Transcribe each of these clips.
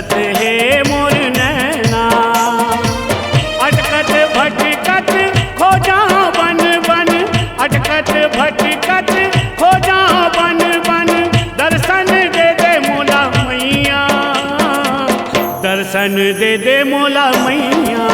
तरसत है मोर नैना। अटकत भटकत खोजा बन बन, अटकत भटकत खोजा बन बन, दर्शन दे दे मोला मैया, दर्शन दे दे मोला मैया।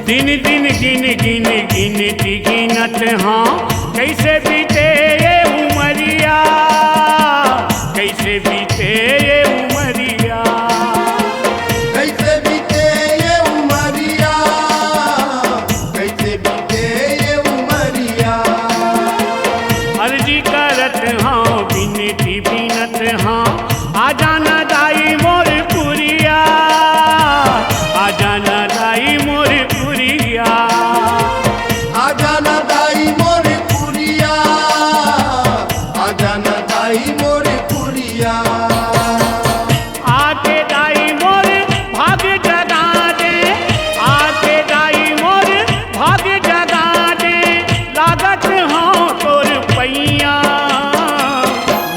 दिन दिन गिन गिन गिनती गिनत हाँ, कैसे बीते ये उमरिया, कैसे बीते ये उमरिया, कैसे बीते ये उमरिया, कैसे बीते ये उमरिया। अर्जी करत हाँ बिनती बिनत हाँ, आ जाना दाई मोर पुरिया, आ जाना दाई मोर पुरिया, आ जाना दाई मोर पुरिया, आ जाना दाई मोर पुरिया। आके दाई मोर भाग्य जगा दे, आके दाई मोर भाग्य जगा दे, लागत हाँ तोर पैया,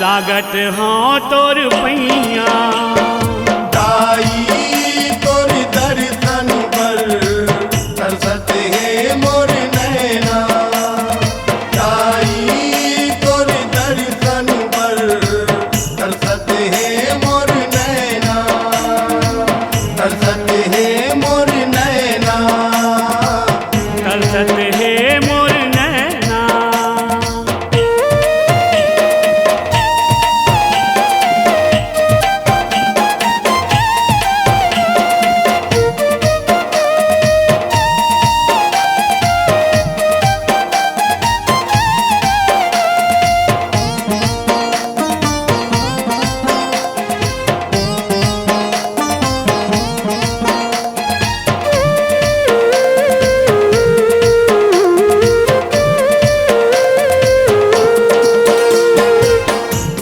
लागत हाँ तोर पैया। दाई तोर दर्शन पर तरसत है मोर नैना, दाई तोर दर्शन पर तरसत है मोर नैना, तरसत है मोर नैना। तरसत है मोर नैना।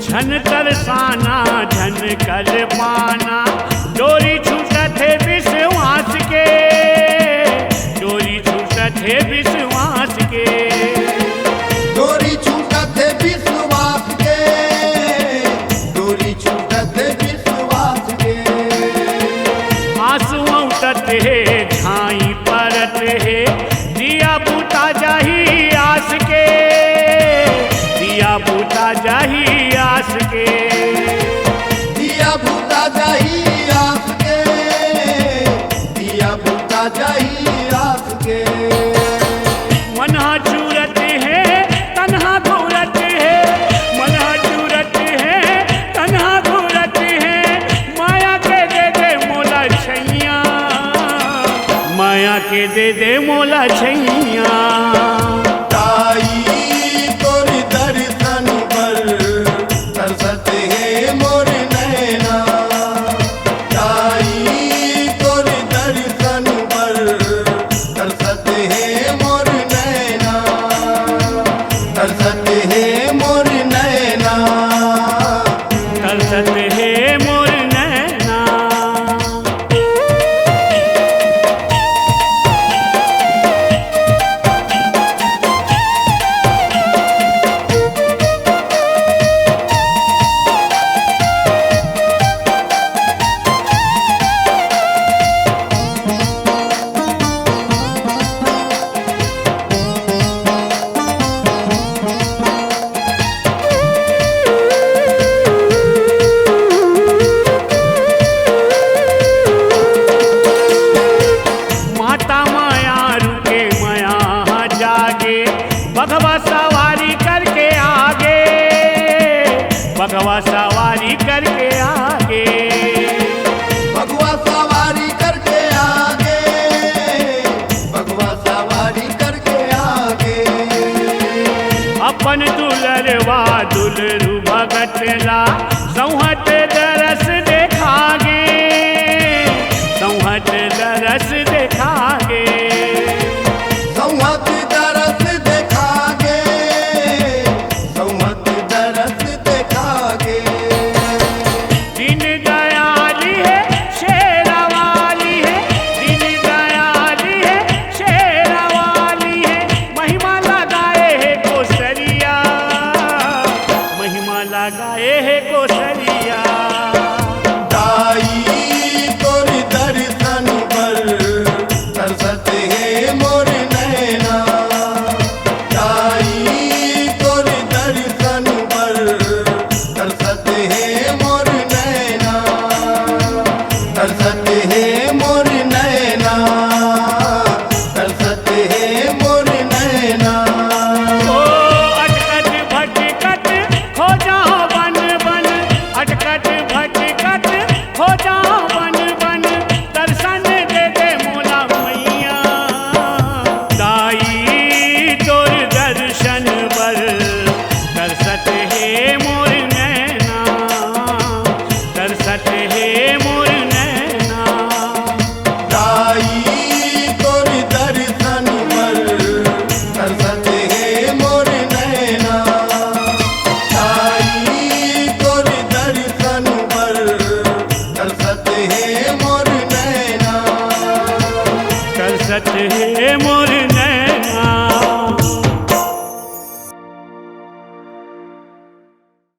झन तरसाना झन कर पाना, डोरी छूटत है विश्वास के, डोरी छूटत है विश्वास के, डोरी छूटत है विश्वास के, डोरी छूटत है विश्वास के। आंसू उठत है झाई परत है, दिया बूता जाही आस के, दिया बूता जाही आस के, दिया भूता जाही आस के, दिया भूता जाही आस के। मनहा चूरत है तन्हा घूरत है, मनहा चूरत है तन्हा घूरत है, माया के दे दे मोला छैया, माया के दे दे मोला छैया। दाई तोर दर्शन पर तरसत है मोर नैना, दाई तोर दर्शन पर तरसत है मोर नैना, तरसत है मोर नैना। तरसत है मोर नैना। अपन दुलरवा दुलरू भगतला संहत दरस देखागे संहत दरस दे